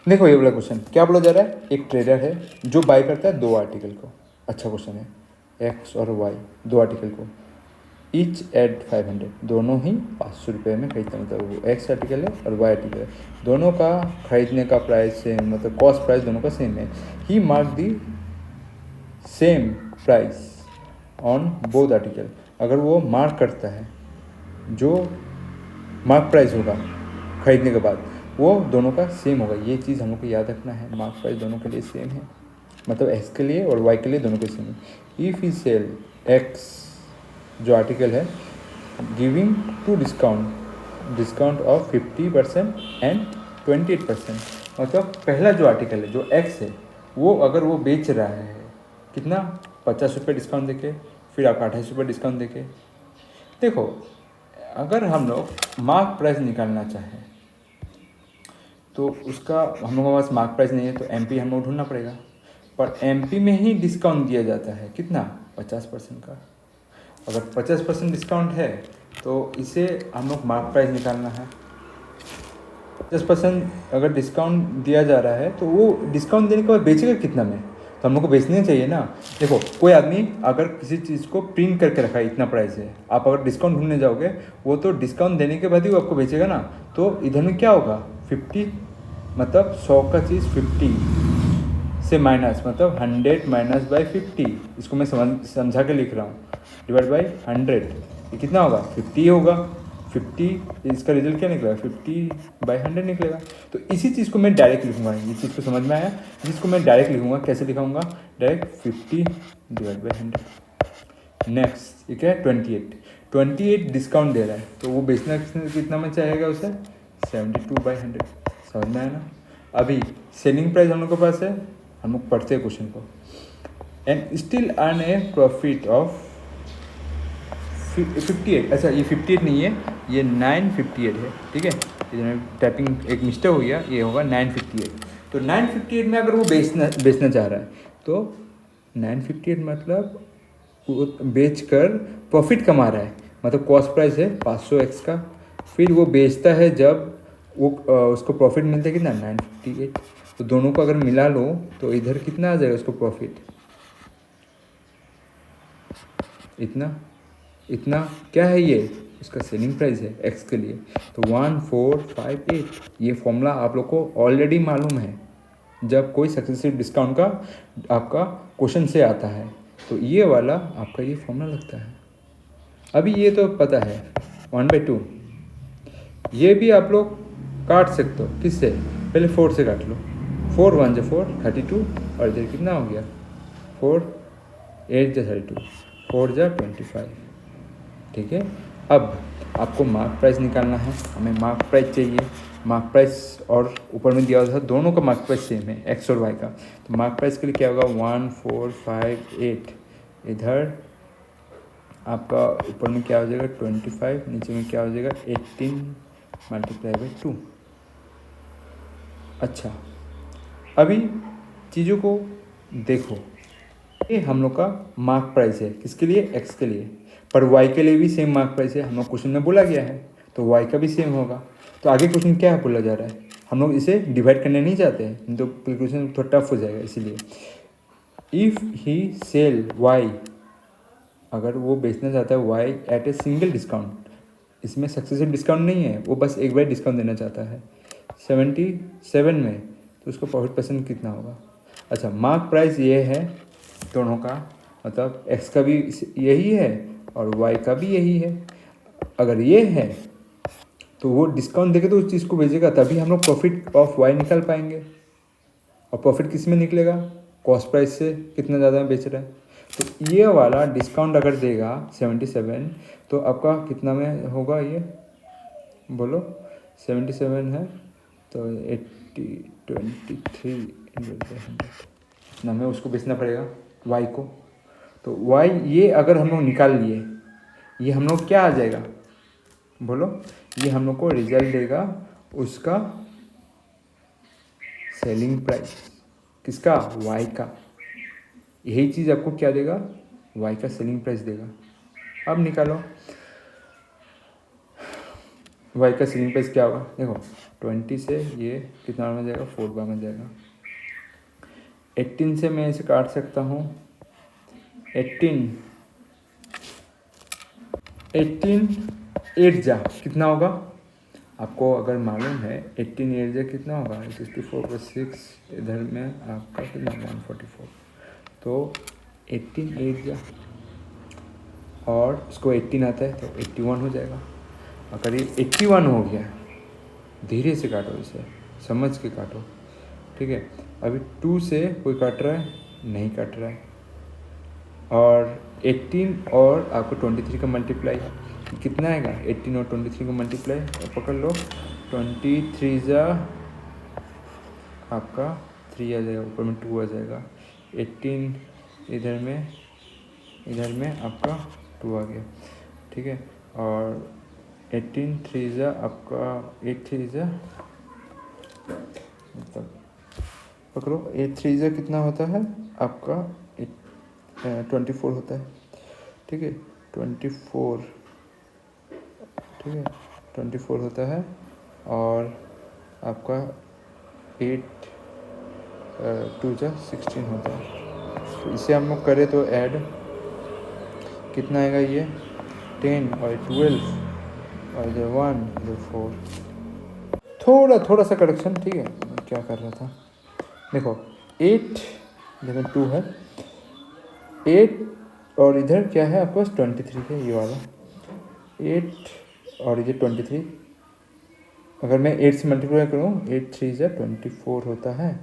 देखो ये वाला क्वेश्चन क्या बोला जा रहा है, एक ट्रेडर है जो बाय करता है दो आर्टिकल को। अच्छा क्वेश्चन है, एक्स और वाई दो आर्टिकल को, ईच एट 500, दोनों ही 500 रुपये में खरीदते हैं। मतलब वो एक्स आर्टिकल है और वाई आर्टिकल है, दोनों का खरीदने का प्राइस सेम, मतलब कॉस्ट प्राइस दोनों का सेम है। He mark the same price on both article. अगर वो मार्क करता है, जो मार्क प्राइस होगा खरीदने के बाद वो दोनों का सेम होगा। ये चीज़ हम लोग को याद रखना है, मार्क प्राइस दोनों के लिए सेम है, मतलब एक्स के लिए और वाई के लिए दोनों के सेम है। इफ़ ही सेल एक्स जो आर्टिकल है giving to discount of 50% and 28%, मतलब पहला जो आर्टिकल है जो एक्स है वो अगर वो बेच रहा है कितना, 50 रुपये डिस्काउंट देके, फिर आपका 28 रुपये डिस्काउंट देके। देखो अगर हम लोग मार्क प्राइस निकालना चाहें तो उसका हम लोगों के पास मार्क प्राइस नहीं है, तो एमपी हम लोग ढूंढना पड़ेगा। पर एमपी में ही डिस्काउंट दिया जाता है कितना, 50% का। अगर 50% डिस्काउंट है तो इसे हम लोग मार्क प्राइस निकालना है। 50% अगर डिस्काउंट दिया जा रहा है तो वो डिस्काउंट देने के बाद बेचेगा कितना में, तो हम लोग को बेचने चाहिए ना। देखो कोई आदमी अगर किसी चीज़ को प्रिंट करके रखा है इतना प्राइस है, आप अगर डिस्काउंट ढूंढने जाओगे वो तो डिस्काउंट देने के बाद ही वो आपको बेचेगा ना। तो इधर में क्या होगा, 50, मतलब 100 का चीज़ 50 से माइनस, मतलब 100 माइनस बाई 50, इसको मैं समझा के लिख रहा हूँ, डिवाइड बाई 100, ये कितना होगा 50 होगा। 50 इसका रिजल्ट क्या निकलेगा, 50/100 निकलेगा। तो इसी चीज़ को मैं डायरेक्ट लिखूंगा, ये चीज़ को समझ में आया, जिसको मैं डायरेक्ट लिखूंगा, कैसे लिखाऊंगा, डायरेक्ट 50/100। नेक्स्ट ये क्या है, 28 डिस्काउंट दे रहा है, तो वो बेचना कितना में चाहेगा उसे, 72/100। समझ में आया ना। अभी सेलिंग प्राइस हम लोग के पास है, हम लोग पढ़ते हैं क्वेश्चन को। And still earn A profit of 58। अच्छा ये 58 नहीं है, ये 958 है, ठीक है। इधर टाइपिंग एक मिस्टेक हो गया, ये होगा 958। तो 958 में अगर वो बेचना चाह रहा है तो 958 मतलब वो बेच कर प्रॉफिट कमा रहा है, मतलब कॉस्ट प्राइस है 500x का। फिर वो बेचता है जब वो उसको प्रॉफिट मिलता है कितना, 958। तो दोनों को अगर मिला लो तो इधर कितना आ जाएगा उसको प्रॉफिट, इतना। इतना क्या है, ये इसका सेलिंग प्राइस है एक्स के लिए। तो 1458, ये फॉर्मूला आप लोग को ऑलरेडी मालूम है, जब कोई सक्सेसिव डिस्काउंट का आपका क्वेश्चन से आता है तो ये वाला आपका ये फॉर्मूला लगता है। अभी ये तो पता है 1/2, ये भी आप लोग काट सकते हो, किससे, पहले 4 से काट लो, 4 1 जा 4 32, और इधर कितना हो गया, 4 8 जा 32, 4 जा 25, ठीक है। अब आपको मार्क प्राइस निकालना है, हमें मार्क प्राइस चाहिए। मार्क प्राइस और ऊपर में दिया हुआ था दोनों का मार्क प्राइस सेम है, एक्स और वाई का। तो मार्क प्राइस के लिए क्या होगा, 1458, इधर आपका ऊपर में क्या हो जाएगा 25, नीचे में क्या हो जाएगा 18 मल्टीप्लाई बाई 2। अच्छा अभी चीज़ों को देखो, ये हम लोग का मार्क प्राइस है किसके लिए, एक्स के लिए, पर वाई के लिए भी सेम मार्क प्राइस है, हम लोग क्वेश्चन में बोला गया है, तो वाई का भी सेम होगा। तो आगे क्वेश्चन क्या है बोला जा रहा है, हम लोग इसे डिवाइड करने नहीं चाहते हैं, तो क्वेश्चन थोड़ा टफ हो जाएगा। इसीलिए इफ़ ही सेल वाई, अगर वो बेचना चाहता है why at a single discount, इसमें सक्सेसिव डिस्काउंट नहीं है, वो बस एक बार डिस्काउंट देना चाहता है 77 में, तो उसका प्रॉफिट परसेंट कितना होगा। अच्छा मार्क प्राइस ये है दोनों का, मतलब एक्स का भी यही है और वाई का भी यही है। अगर ये है तो वो डिस्काउंट देके तो उस चीज़ को बेचेगा, तभी हम लोग प्रॉफिट ऑफ वाई निकाल पाएंगे। और प्रॉफिट किस में निकलेगा, कॉस्ट प्राइस से कितना ज़्यादा बेच रहा है। तो ये वाला डिस्काउंट अगर देगा 77, तो आपका कितना में होगा ये बोलो, 77 है तो 80 23 100 ना, हमें उसको बेचना पड़ेगा वाई को। तो वाई ये अगर हम लोग निकाल लिए, ये हम लोग क्या आ जाएगा बोलो, ये हम लोग को रिजल्ट देगा उसका सेलिंग प्राइस, किसका, वाई का। यही चीज़ आपको क्या देगा, वाई का सेलिंग प्राइस देगा। अब निकालो, वाई का सीलिंग प्राइस क्या होगा, देखो 20 से ये कितना में जाएगा, 4 बार में जाएगा। 18 से मैं इसे काट सकता हूँ, 18 8 जा कितना होगा, आपको अगर मालूम है 18 8 जा कितना होगा, 64/6, इधर में आपका कितना 144, तो 18 8 जा और इसको 18 आता है तो 81 हो जाएगा। अगर ये 81 हो गया, धीरे से काटो, इसे समझ के काटो, ठीक है। अभी 2 से कोई काट रहा है, नहीं काट रहा है, और 18 और आपको 23 का मल्टीप्लाई कितना आएगा, 18 और 23 का मल्टीप्लाई पकड़ लो, 23 जा आपका 3 आ जाएगा, ऊपर में 2 आ जाएगा, 18 इधर में आपका 2 आ गया, ठीक है। और 18 3 जा आपका 8 3 जा मतलब पकड़ो, 8 3 जा कितना होता है आपका 24 होता है, ठीक है। 24, ठीक है, 24 होता है, और आपका 8 2 जा 16 होता है। तो इसे हम लोग करें तो ऐड कितना आएगा, ये 10 और 12 और इधर 1 इधर 4, थोड़ा सा करेक्शन, ठीक है। क्या कर रहा था, देखो 8 इधर 2 है, 8 और इधर क्या है आपके पास 23 है, ये वाला 8 और इधर 23, अगर मैं 8 से मल्टीप्लाई करूँ 8 3 जा 24 होता है,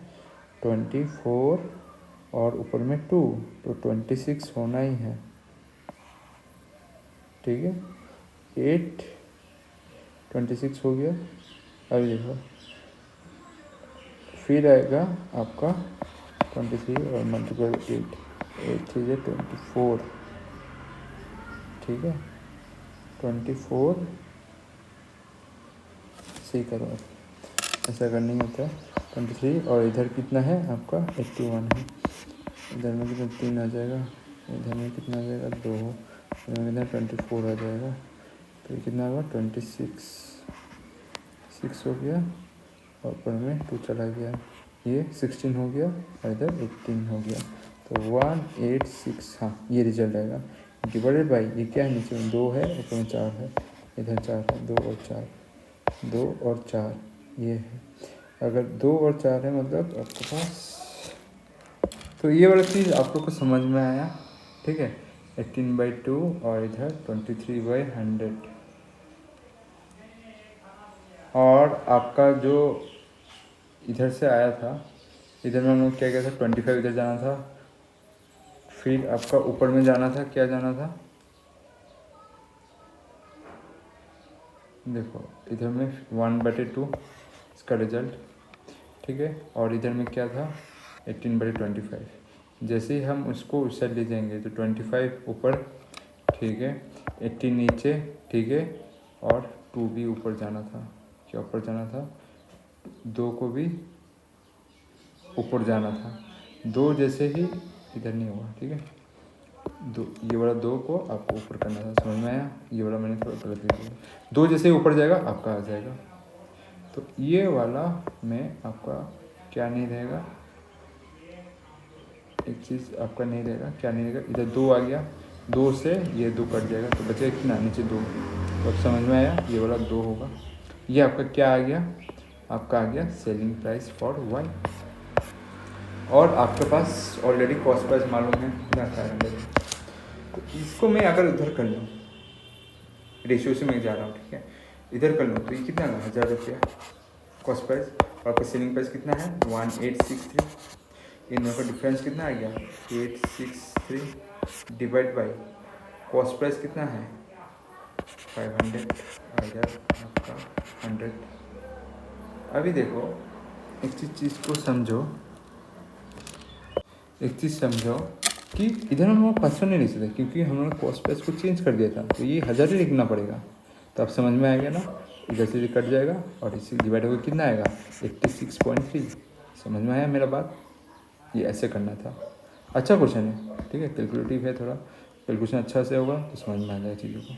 24 और ऊपर में 2 तो 26 होना ही है, ठीक है। 8 26 हो गया। अभी देखो फिर आएगा आपका 23 और मल्टीप्लाई 8 3 जा 24, ठीक है। 24 सही करो, ऐसा अगर नहीं होता है 23, और इधर कितना है आपका 81 है, इधर में कितना 3 आ जाएगा, इधर में कितना आ जाएगा 2, इधर में कितना 24 आ जाएगा, तो ये कितना होगा 26 6 हो गया, और ऊपर में 2 चला गया, ये 16 हो गया, और इधर 18 हो गया, तो 186, हाँ ये रिजल्ट आएगा। डिवाइडेड बाई ये क्या है, नीचे में 2 है, ऊपर में 4 है, इधर 4 है, 2 और 4, 2 और 4 ये है। अगर 2 और 4 है मतलब आपके पास, तो ये वाला चीज़ आप लोग को समझ में आया, ठीक है। 18/2 और इधर 23/100, और आपका जो इधर से आया था, इधर में हम लोग क्या किया था, 25 इधर जाना था, फिर आपका ऊपर में जाना था, क्या जाना था, देखो इधर में 1/2 इसका रिजल्ट, ठीक है। और इधर में क्या था 18/25, जैसे ही हम उसको उस साइड ले जाएंगे तो 25 ऊपर, ठीक है, 18 नीचे, ठीक है, और 2 भी ऊपर जाना था, क्या ऊपर जाना था, 2 को भी ऊपर जाना था, 2 जैसे ही इधर नहीं हुआ, ठीक है, 2 ये वाला 2 को आपको ऊपर करना था, समझ में आया, ये वाला मैंने थोड़ा गलत लिख दिया, 2 जैसे ही ऊपर जाएगा आपका आ जाएगा, तो ये वाला में आपका क्या नहीं रहेगा, एक चीज़ आपका नहीं रहेगा, क्या नहीं रहेगा, इधर 2 आ गया, 2 से ये 2 कट जाएगा, तो बचेगा कितना, नीचे 2, तो अब समझ में आया, ये वाला 2 होगा, ये आपका क्या आ गया, आपका आ गया सेलिंग प्राइस फॉर वाई, और आपके पास ऑलरेडी कॉस्ट प्राइस मालूम है कितना 500, तो इसको मैं अगर उधर कर लूँ, रेशियो से मैं जा रहा हूँ, ठीक है, इधर कर लूँ तो ये कितना है 1000 रुपया कॉस्ट प्राइस, और आपका सेलिंग प्राइस कितना है 1863, इन दोनों का डिफरेंस कितना आ गया 863 डिवाइड बाई कॉस्ट प्राइस कितना है 500, आ गया आपका 100। अभी देखो एक चीज़ को समझो, एक चीज़ समझो कि इधर हम लोग 500 नहीं लिख सकते, क्योंकि हम लोगों ने कॉस्ट प्राइस को चेंज कर दिया था, तो ये 1000 ही लिखना पड़ेगा, तो आप समझ में आएगा ना, इधर से कट जाएगा और इससे डिवाइड होकर कितना आएगा 86.3, समझ में आया मेरा बात, ये ऐसे करना था। अच्छा क्वेश्चन है, ठीक है, कैलकुलेटिव है थोड़ा, कैलकुलेशन अच्छा से होगा तो समझ में आ जाए चीज़ों को।